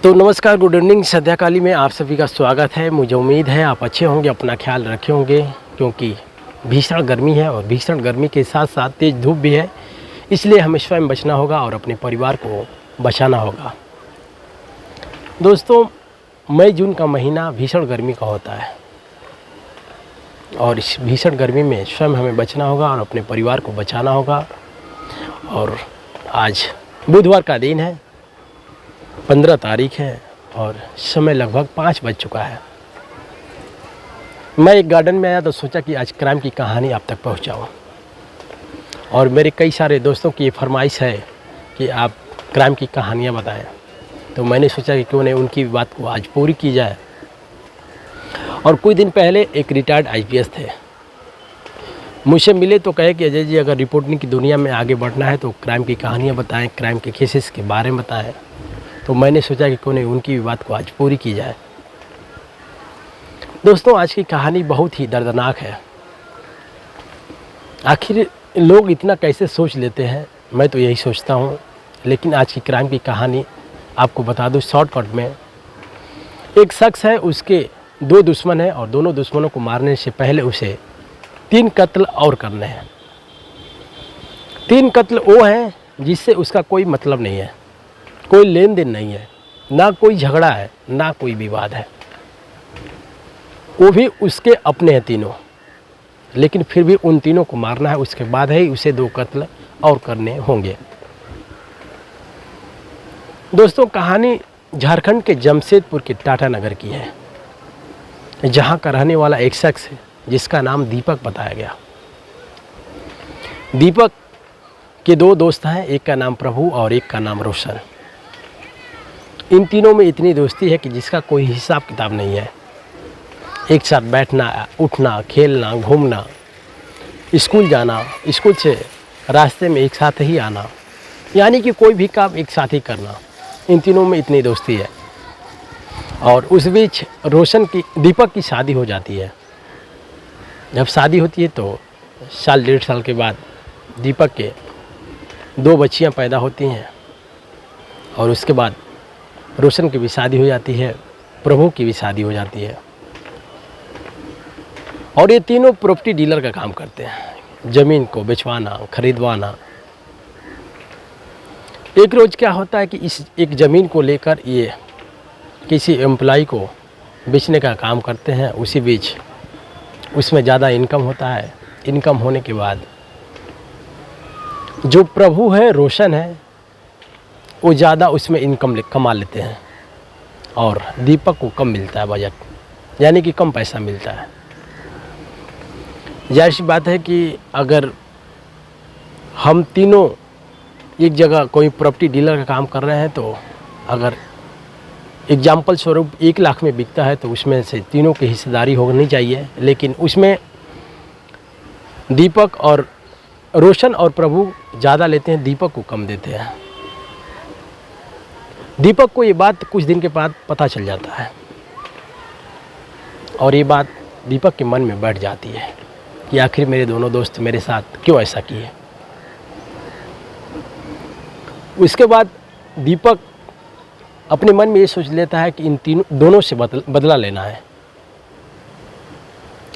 तो नमस्कार, good evening. संध्याकाली में आप सभी का स्वागत है। मुझे उम्मीद है आप अच्छे होंगे, अपना ख्याल रखे होंगे, क्योंकि भीषण गर्मी है और भीषण गर्मी के साथ साथ तेज़ धूप भी है। इसलिए हमें स्वयं बचना होगा और अपने परिवार को बचाना होगा। दोस्तों, मई जून का महीना भीषण गर्मी का होता है और इस भीषण गर्मी में स्वयं हमें बचना होगा और अपने परिवार को बचाना होगा। और आज बुधवार का दिन है, 15 तारीख है और समय लगभग 5 बज चुका है। मैं एक गार्डन में आया तो सोचा कि आज क्राइम की कहानी आप तक पहुंचाऊं। और मेरे कई सारे दोस्तों की ये फरमाइश है कि आप क्राइम की कहानियां बताएं, तो मैंने सोचा कि क्यों नहीं उनकी बात को आज पूरी की जाए। और कुछ दिन पहले एक रिटायर्ड आईपीएस थे, मुझसे मिले तो कहे कि अजय जी, अगर रिपोर्टिंग की दुनिया में आगे बढ़ना है तो क्राइम की कहानियाँ बताएं, क्राइम के केसेस के बारे में बताएं। तो मैंने सोचा कि क्यों नहीं उनकी भी बात को आज पूरी की जाए। दोस्तों, आज की कहानी बहुत ही दर्दनाक है। आखिर लोग इतना कैसे सोच लेते हैं, मैं तो यही सोचता हूँ। लेकिन आज की क्राइम की कहानी आपको बता दूँ शॉर्टकट में। एक शख्स है, उसके 2 दुश्मन हैं और दोनों दुश्मनों को मारने से पहले उसे 3 कत्ल और करने हैं। 3 कत्ल वो हैं जिससे उसका कोई मतलब नहीं है, कोई लेन देन नहीं है, ना कोई झगड़ा है, ना कोई विवाद है। वो भी उसके अपने हैं तीनों, लेकिन फिर भी उन तीनों को मारना है। उसके बाद ही उसे 2 कत्ल और करने होंगे। दोस्तों, कहानी झारखंड के जमशेदपुर के टाटा नगर की है, जहां का रहने वाला एक शख्स है जिसका नाम दीपक बताया गया। दीपक के 2 दोस्त हैं, एक का नाम प्रभु और एक का नाम रोशन। इन तीनों में इतनी दोस्ती है कि जिसका कोई हिसाब किताब नहीं है। एक साथ बैठना, उठना, खेलना, घूमना, स्कूल जाना, स्कूल से रास्ते में एक साथ ही आना, यानी कि कोई भी काम एक साथ ही करना। इन तीनों में इतनी दोस्ती है। और उस बीच दीपक की शादी हो जाती है। जब शादी होती है तो साल 1.5 साल के बाद दीपक के 2 बच्चियां पैदा होती हैं। और उसके बाद रोशन की भी शादी हो जाती है, प्रभु की भी शादी हो जाती है। और ये तीनों प्रॉपर्टी डीलर का काम करते हैं, ज़मीन को बेचवाना, खरीदवाना। एक रोज़ क्या होता है कि इस एक ज़मीन को लेकर ये किसी एम्प्लॉय को बेचने का काम करते हैं। उसी बीच उसमें ज़्यादा इनकम होता है। इनकम होने के बाद जो प्रभु है, रोशन है, वो ज़्यादा उसमें इनकम कमा लेते हैं और दीपक को कम मिलता है बजट, यानी कि कम पैसा मिलता है। जाहिर सी बात है कि अगर हम तीनों एक जगह कोई प्रॉपर्टी डीलर का काम कर रहे हैं तो अगर एग्जाम्पल स्वरूप 1 लाख में बिकता है तो उसमें से तीनों की हिस्सेदारी होनी चाहिए। लेकिन उसमें दीपक और रोशन और प्रभु ज़्यादा लेते हैं, दीपक को कम देते हैं। दीपक को ये बात कुछ दिन के बाद पता चल जाता है और ये बात दीपक के मन में बैठ जाती है कि आखिर मेरे दोनों दोस्त मेरे साथ क्यों ऐसा किए। उसके बाद दीपक अपने मन में ये सोच लेता है कि इन दोनों से बदला लेना है।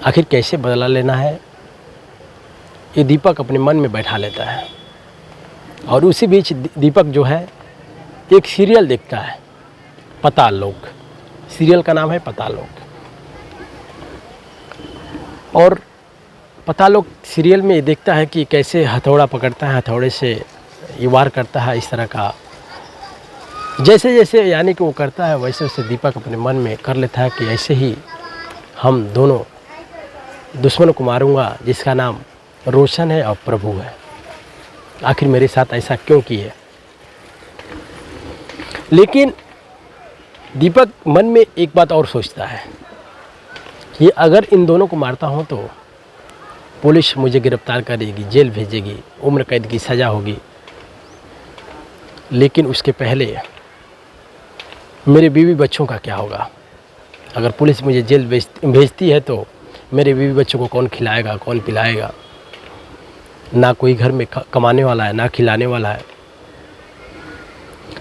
आखिर कैसे बदला लेना है, ये दीपक अपने मन में बैठा लेता है। और उसी बीच दीपक जो है एक सीरियल देखता है, पाताल लोक। सीरियल का नाम है पाताल लोक। और पाताल लोक सीरियल में ये देखता है कि कैसे हथौड़ा पकड़ता है, हथौड़े से ये वार करता है। इस तरह का जैसे जैसे यानी कि वो करता है वैसे वैसे दीपक अपने मन में कर लेता है कि ऐसे ही हम दोनों दुश्मनों को मारूंगा जिसका नाम रोशन है और प्रभु है। आखिर मेरे साथ ऐसा क्यों किए। लेकिन दीपक मन में एक बात और सोचता है कि अगर इन दोनों को मारता हूं तो पुलिस मुझे गिरफ्तार करेगी, जेल भेजेगी, उम्र कैद की सज़ा होगी। लेकिन उसके पहले मेरे बीवी बच्चों का क्या होगा। अगर पुलिस मुझे जेल भेजती है तो मेरे बीवी बच्चों को कौन खिलाएगा, कौन पिलाएगा। ना कोई घर में कमाने वाला है, ना खिलाने वाला है।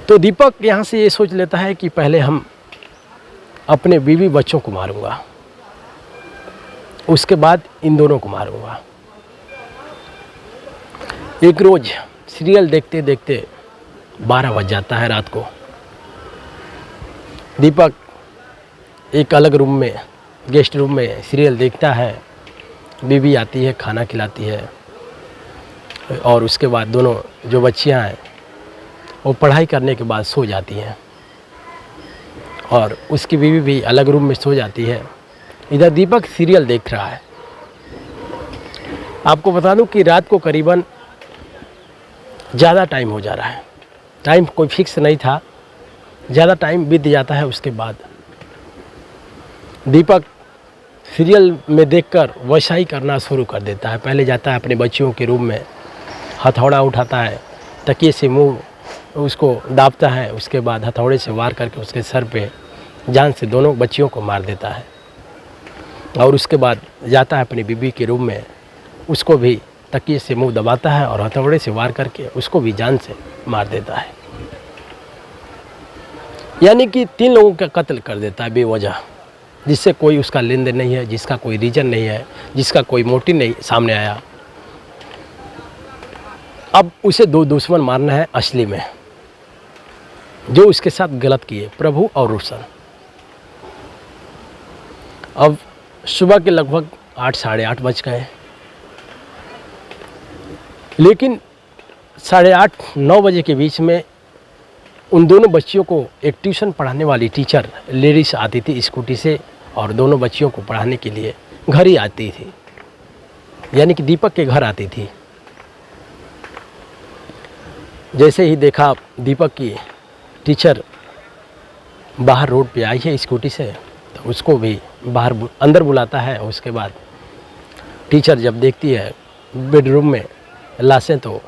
तो दीपक यहाँ से ये सोच लेता है कि पहले हम अपने बीवी बच्चों को मारूंगा, उसके बाद इन दोनों को मारूंगा। एक रोज सीरियल देखते देखते 12 बज जाता है रात को। दीपक एक अलग रूम में, गेस्ट रूम में सीरियल देखता है। बीवी आती है, खाना खिलाती है, और उसके बाद दोनों जो बच्चियां हैं वो पढ़ाई करने के बाद सो जाती हैं, और उसकी बीवी भी अलग रूम में सो जाती है। इधर दीपक सीरियल देख रहा है। आपको बता दूं कि रात को करीबन ज़्यादा टाइम हो जा रहा है। टाइम कोई फिक्स नहीं था, ज़्यादा टाइम बीत जाता है। उसके बाद दीपक सीरियल में देखकर वैसा ही करना शुरू कर देता है। पहले जाता है अपने बच्चियों के रूम में, हथौड़ा उठाता है, तकिए से मुंह उसको दाबता है, उसके बाद हथौड़े से वार करके उसके सर पे जान से दोनों बच्चियों को मार देता है। और उसके बाद जाता है अपनी बीबी के रूम में, उसको भी तकिए से मुंह दबाता है और हथौड़े से वार करके उसको भी जान से मार देता है। यानी कि 3 लोगों का कत्ल कर देता है बेवजह, जिससे कोई उसका लेन देन नहीं है, जिसका कोई रीजन नहीं है, जिसका कोई मोटिव नहीं सामने आया। अब उसे 2 दुश्मन मारना है असली में, जो उसके साथ गलत किए, प्रभु और रोशन। अब सुबह के लगभग 8 साढ़े 8 बज गए, लेकिन 8:30 9 बजे के बीच में उन दोनों बच्चियों को एक ट्यूशन पढ़ाने वाली टीचर लेडीज आती थी स्कूटी से, और दोनों बच्चियों को पढ़ाने के लिए घर ही आती थी, यानी कि दीपक के घर आती थी। जैसे ही देखा दीपक की टीचर बाहर रोड पे आई है स्कूटी से, तो उसको भी बाहर अंदर बुलाता है। उसके बाद टीचर जब देखती है बेडरूम में लाशें, तो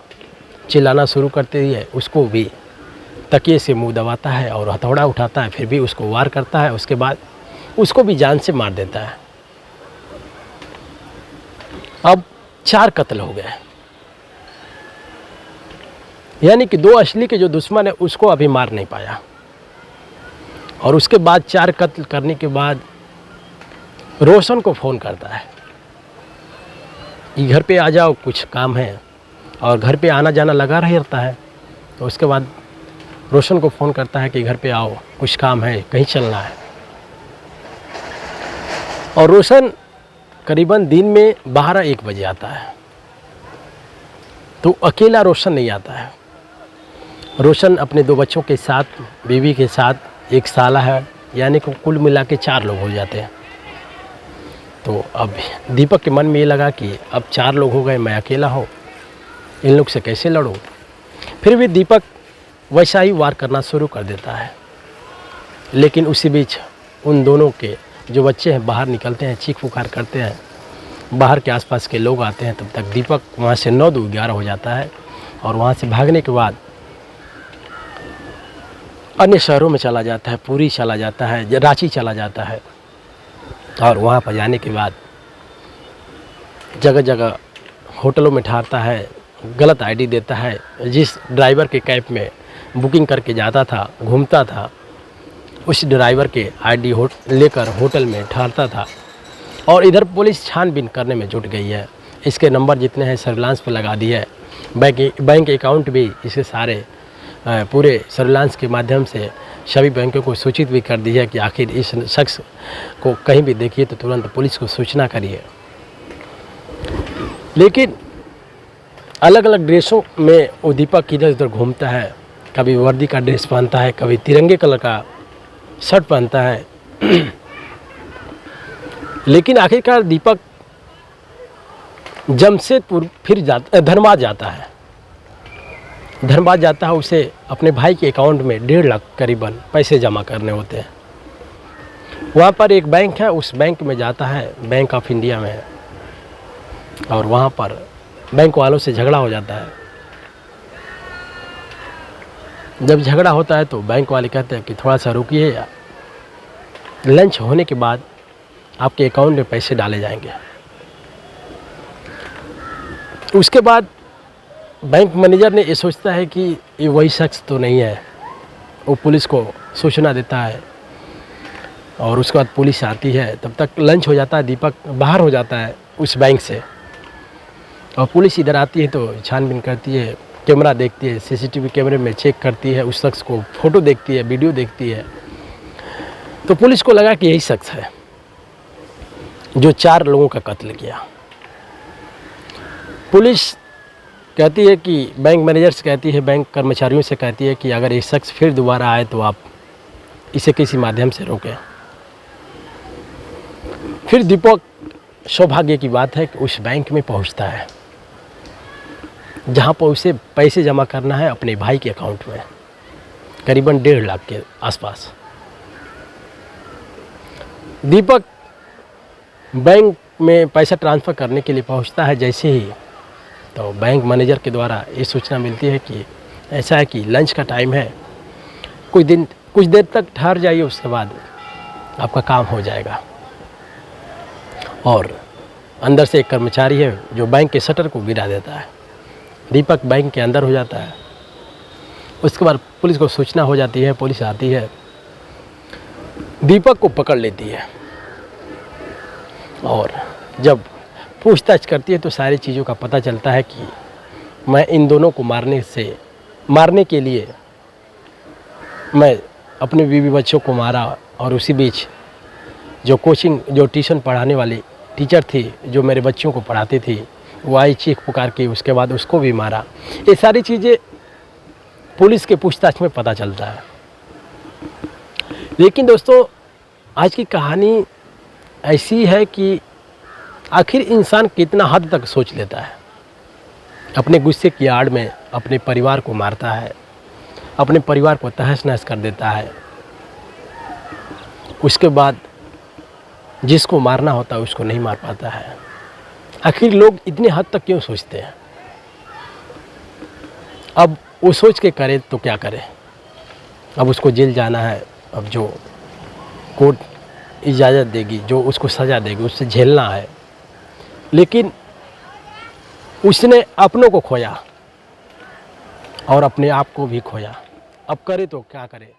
चिल्लाना शुरू करती है। उसको भी तकिए से मुंह दबाता है और हथौड़ा उठाता है, फिर भी उसको वार करता है। उसके बाद उसको भी जान से मार देता है। अब 4 कत्ल हो गए, यानी कि 2 असली के जो दुश्मन है उसको अभी मार नहीं पाया। और उसके बाद 4 कत्ल करने के बाद रोशन को फ़ोन करता है कि घर पे आ जाओ, कुछ काम है, और घर पे आना जाना लगा रहता है। तो उसके बाद रोशन को फ़ोन करता है कि घर पे आओ, कुछ काम है, कहीं चलना है। और रोशन करीबन दिन में 12-1 बजे आता है। तो अकेला रोशन नहीं आता है, रोशन अपने 2 बच्चों के साथ, बीवी के साथ, एक साला है, यानी कि कुल मिला के 4 लोग हो जाते हैं। तो अब दीपक के मन में ये लगा कि अब 4 लोग हो गए, मैं अकेला हूँ, इन लोग से कैसे लड़ूँ। फिर भी दीपक वैसा ही वार करना शुरू कर देता है। लेकिन उसी बीच उन दोनों के जो बच्चे हैं बाहर निकलते हैं, चीख पुकार करते हैं, बाहर के आसपास के लोग आते हैं। तब तक दीपक वहाँ से 9-2 11 हो जाता है, और वहाँ से भागने के बाद अन्य शहरों में चला जाता है, पुरी चला जाता है, रांची चला जाता है। और वहाँ पर जाने के बाद जगह जगह होटलों में ठहरता है, गलत आईडी देता है। जिस ड्राइवर के कैब में बुकिंग करके जाता था, घूमता था, उस ड्राइवर के आईडी लेकर होटल में ठहरता था। और इधर पुलिस छानबीन करने में जुट गई है। इसके नंबर जितने हैं सर्विलांस पे लगा दी है। बैंक अकाउंट भी इसके सारे पूरे सर्विलांस के माध्यम से सभी बैंकों को सूचित भी कर दी है कि आखिर इस शख्स को कहीं भी देखिए तो तुरंत पुलिस को सूचना करिए। लेकिन अलग अलग ड्रेसों में वो दीपक इधर उधर घूमता है। कभी वर्दी का ड्रेस पहनता है, कभी तिरंगे कलर का शर्ट पहनता है। लेकिन आखिरकार दीपक जमशेदपुर फिर धनबाद जाता है। धनबाद जाता है, उसे अपने भाई के अकाउंट में 1.5 लाख करीबन पैसे जमा करने होते हैं। वहाँ पर एक बैंक है, उस बैंक में जाता है, बैंक ऑफ इंडिया में है। और वहाँ पर बैंक वालों से झगड़ा हो जाता है। जब झगड़ा होता है तो बैंक वाले कहते हैं कि थोड़ा सा रुकिए, लंच होने के बाद आपके अकाउंट में पैसे डाले जाएंगे। उसके बाद बैंक मैनेजर ने ये सोचता है कि ये वही शख्स तो नहीं है वो पुलिस को सूचना देता है और उसके बाद पुलिस आती है। तब तक लंच हो जाता है, दीपक बाहर हो जाता है उस बैंक से और पुलिस इधर आती है तो छानबीन करती है, कैमरा देखती है, सीसीटीवी कैमरे में चेक करती है, उस शख्स को फ़ोटो देखती है, वीडियो देखती है। तो पुलिस को लगा कि यही शख्स है जो 4 लोगों का कत्ल किया। पुलिस कहती है कि बैंक मैनेजर से कहती है, बैंक कर्मचारियों से कहती है कि अगर ये शख्स फिर दोबारा आए तो आप इसे किसी माध्यम से रोकें। फिर दीपक, सौभाग्य की बात है कि उस बैंक में पहुंचता है जहां पर उसे पैसे जमा करना है अपने भाई के अकाउंट में, करीबन 1.5 लाख के आसपास। दीपक बैंक में पैसा ट्रांसफ़र करने के लिए पहुंचता है। जैसे ही तो बैंक मैनेजर के द्वारा ये सूचना मिलती है कि ऐसा है कि लंच का टाइम है, कुछ देर तक ठहर जाइए, उसके बाद आपका काम हो जाएगा। और अंदर से एक कर्मचारी है जो बैंक के शटर को गिरा देता है। दीपक बैंक के अंदर हो जाता है। उसके बाद पुलिस को सूचना हो जाती है, पुलिस आती है, दीपक को पकड़ लेती है और जब पूछताछ करती है तो सारी चीज़ों का पता चलता है कि मैं इन दोनों को मारने के लिए मैं अपने बीवी बच्चों को मारा और उसी बीच जो ट्यूशन पढ़ाने वाली टीचर थी जो मेरे बच्चों को पढ़ाती थी वो आई चीख पुकार के, उसके बाद उसको भी मारा। ये सारी चीज़ें पुलिस के पूछताछ में पता चलता है। लेकिन दोस्तों, आज की कहानी ऐसी है कि आखिर इंसान कितना हद तक सोच लेता है। अपने गुस्से की आड़ में अपने परिवार को मारता है, अपने परिवार को तहस नहस कर देता है। उसके बाद जिसको मारना होता है उसको नहीं मार पाता है। आखिर लोग इतने हद तक क्यों सोचते हैं? अब वो सोच के करे तो क्या करे? अब उसको जेल जाना है। अब जो कोर्ट इजाज़त देगी, जो उसको सज़ा देगी, उससे झेलना है। लेकिन उसने अपनों को खोया और अपने आप को भी खोया। अब करे तो क्या करे?